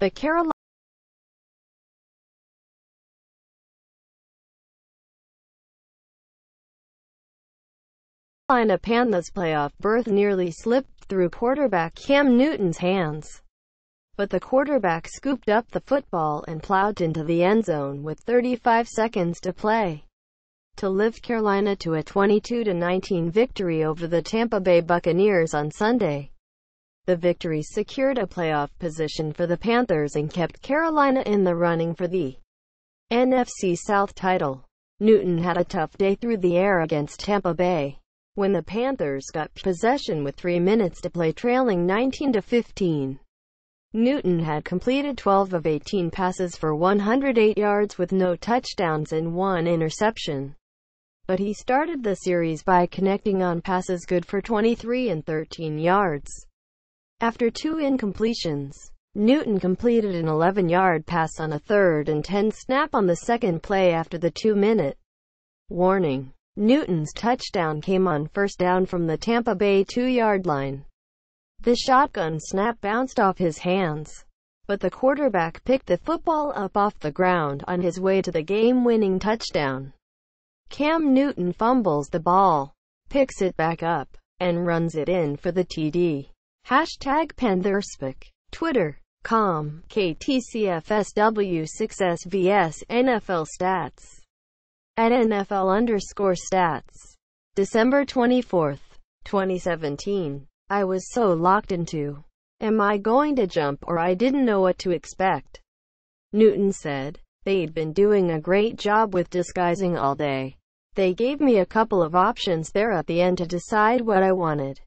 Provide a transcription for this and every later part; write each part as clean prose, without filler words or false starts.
The Carolina Panthers' playoff berth nearly slipped through quarterback Cam Newton's hands, but the quarterback scooped up the football and plowed into the end zone with 35 seconds to play to lift Carolina to a 22-19 victory over the Tampa Bay Buccaneers on Sunday. The victory secured a playoff position for the Panthers and kept Carolina in the running for the NFC South title. Newton had a tough day through the air against Tampa Bay, when the Panthers got possession with 3 minutes to play, trailing 19-15. Newton had completed 12 of 18 passes for 108 yards with no touchdowns and 1 interception. But he started the series by connecting on passes good for 23 and 13 yards. After 2 incompletions, Newton completed an 11-yard pass on a 3rd and 10 snap on the second play after the 2-minute warning. Newton's touchdown came on first down from the Tampa Bay 2-yard line. The shotgun snap bounced off his hands, but the quarterback picked the football up off the ground on his way to the game-winning touchdown. Cam Newton fumbles the ball, picks it back up, and runs it in for the TD. #PanthersPick. Twitter, com, KTCFSW6SVS, NFL Stats. At NFL_stats. December 24, 2017. I was so locked into, am I going to jump, or I didn't know what to expect. Newton said. They'd been doing a great job with disguising all day. They gave me a couple of options there at the end to decide what I wanted.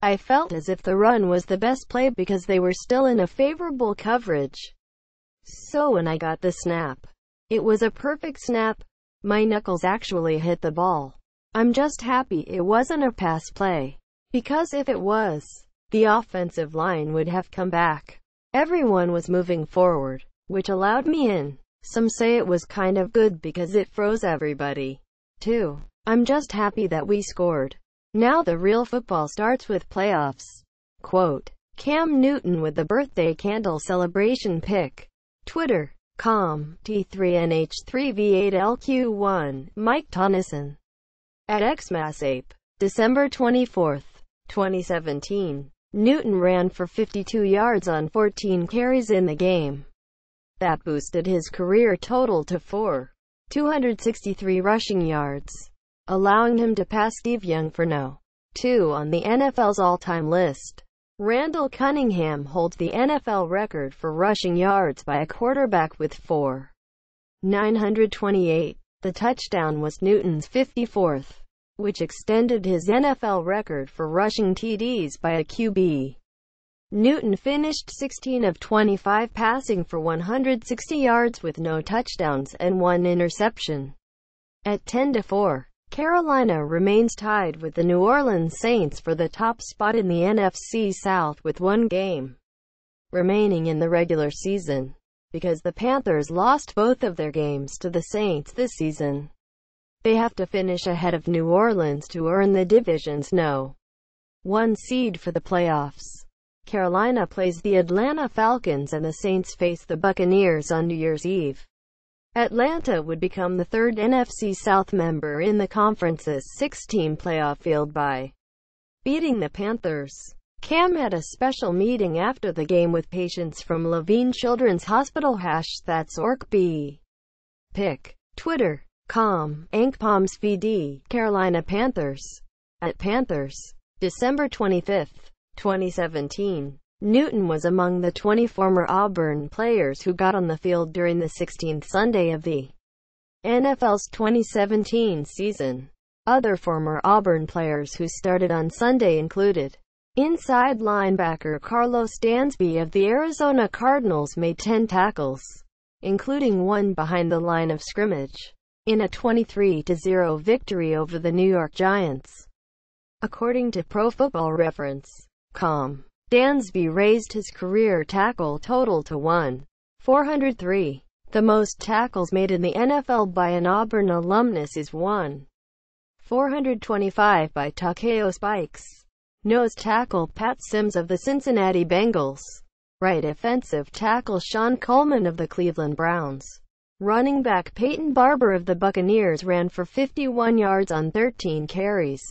I felt as if the run was the best play because they were still in a favorable coverage. So when I got the snap, it was a perfect snap. My knuckles actually hit the ball. I'm just happy it wasn't a pass play, because if it was, the offensive line would have come back. Everyone was moving forward, which allowed me in. Some say it was kind of good because it froze everybody, too. I'm just happy that we scored. Now the real football starts with playoffs. Quote, Cam Newton with the birthday candle celebration pic. Twitter, com, T3NH3V8LQ1, Mike Tonneson. At XMassApe. December 24, 2017. Newton ran for 52 yards on 14 carries in the game. That boosted his career total to 263 rushing yards, allowing him to pass Steve Young for no. 2 on the NFL's all-time list. Randall Cunningham holds the NFL record for rushing yards by a quarterback with 4,928. The touchdown was Newton's 54th, which extended his NFL record for rushing TDs by a QB. Newton finished 16 of 25 passing for 160 yards with no touchdowns and 1 interception. At 10-4, Carolina remains tied with the New Orleans Saints for the top spot in the NFC South with 1 game remaining in the regular season, because the Panthers lost both of their games to the Saints this season. They have to finish ahead of New Orleans to earn the division's No. 1 seed for the playoffs. Carolina plays the Atlanta Falcons and the Saints face the Buccaneers on New Year's Eve. Atlanta would become the 3rd NFC South member in the conference's 6-team playoff field by beating the Panthers. Cam had a special meeting after the game with patients from Levine Children's Hospital. #That'sOrkB. Pick. Twitter, com, AnkPalmsVD, Carolina Panthers. At Panthers. December 25, 2017. Newton was among the 20 former Auburn players who got on the field during the 16th Sunday of the NFL's 2017 season. Other former Auburn players who started on Sunday included inside linebacker Carlos Dansby of the Arizona Cardinals made 10 tackles, including 1 behind the line of scrimmage, in a 23-0 victory over the New York Giants. According to Pro Football Reference, com, Dansby raised his career tackle total to 1,403. The most tackles made in the NFL by an Auburn alumnus is 1,425 by Takeo Spikes. Nose tackle Pat Sims of the Cincinnati Bengals. Right offensive tackle Sean Coleman of the Cleveland Browns. Running back Peyton Barber of the Buccaneers ran for 51 yards on 13 carries,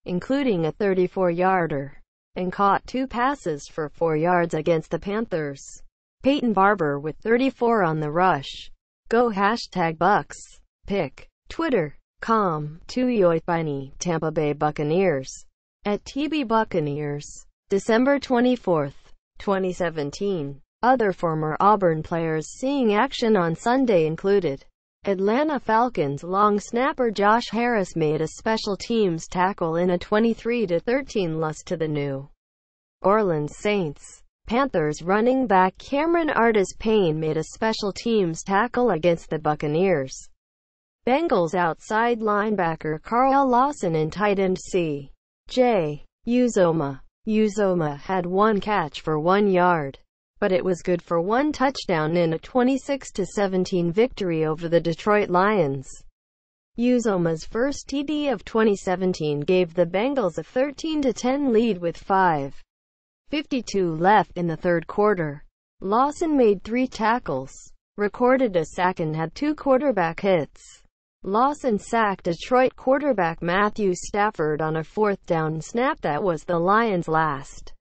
including a 34-yarder, and caught 2 passes for 4 yards against the Panthers. Peyton Barber with 34 on the rush. Go #Bucs. Pick. Twitter.com. /Tuyoipini, Tampa Bay Buccaneers. @TB Buccaneers. December 24, 2017. Other former Auburn players seeing action on Sunday included Atlanta Falcons long snapper Josh Harris made a special teams tackle in a 23-13 loss to the New Orleans Saints. Panthers running back Cameron Artis-Payne made a special teams tackle against the Buccaneers. Bengals outside linebacker Carl Lawson and tight end C.J. Uzomah had 1 catch for 1 yard, but it was good for 1 touchdown in a 26-17 victory over the Detroit Lions. Uzomah's first TD of 2017 gave the Bengals a 13-10 lead with 5:52 left in the third quarter. Lawson made 3 tackles, recorded a sack and had 2 quarterback hits. Lawson sacked Detroit quarterback Matthew Stafford on a 4th down snap that was the Lions' last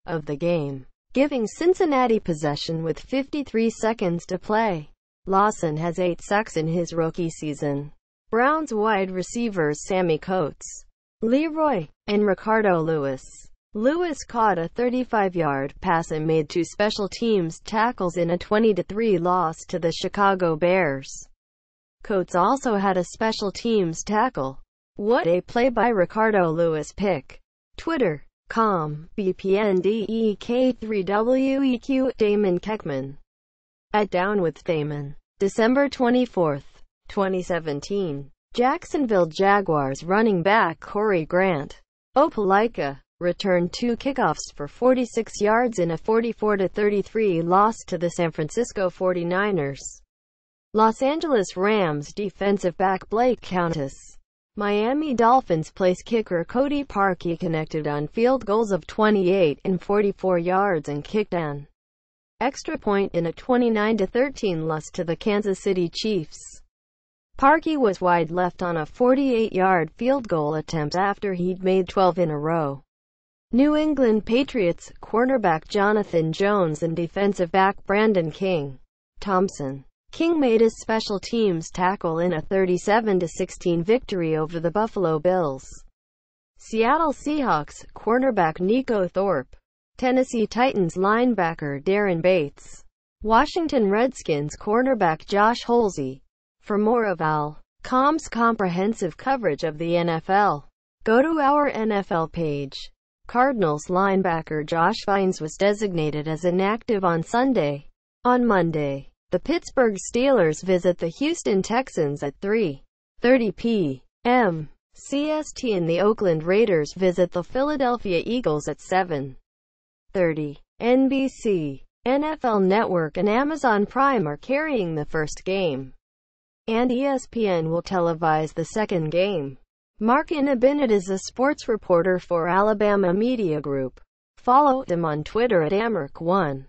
of the game, giving Cincinnati possession with 53 seconds to play. Lawson has 8 sacks in his rookie season. Browns wide receivers Sammy Coates, Leroy, and Ricardo Lewis. Lewis caught a 35-yard pass and made 2 special teams tackles in a 20-3 loss to the Chicago Bears. Coates also had a special teams tackle. What a play by Ricardo Lewis. Pick. Twitter.com. BPNDEK3WEQ. Damon Keckman. @Down with Damon. December 24, 2017. Jacksonville Jaguars running back Corey Grant Opelika returned 2 kickoffs for 46 yards in a 44-33 loss to the San Francisco 49ers. Los Angeles Rams defensive back Blake Countess. Miami Dolphins place kicker Cody Parkey connected on field goals of 28 and 44 yards and kicked an extra point in a 29-13 loss to the Kansas City Chiefs. Parkey was wide left on a 48-yard field goal attempt after he'd made 12 in a row. New England Patriots cornerback Jonathan Jones and defensive back Brandon Thompson. King made his special teams tackle in a 37-16 victory over the Buffalo Bills. Seattle Seahawks cornerback Nico Thorpe. Tennessee Titans linebacker Darren Bates. Washington Redskins cornerback Josh Holsey. For more of Al.com's comprehensive coverage of the NFL, go to our NFL page. Cardinals linebacker Josh Vines was designated as inactive on Sunday. On Monday, the Pittsburgh Steelers visit the Houston Texans at 3:30 p.m. CST and the Oakland Raiders visit the Philadelphia Eagles at 7:30. NBC, NFL Network and Amazon Prime are carrying the first game, and ESPN will televise the second game. Mark Inabinit is a sports reporter for Alabama Media Group. Follow him on Twitter @Amric1.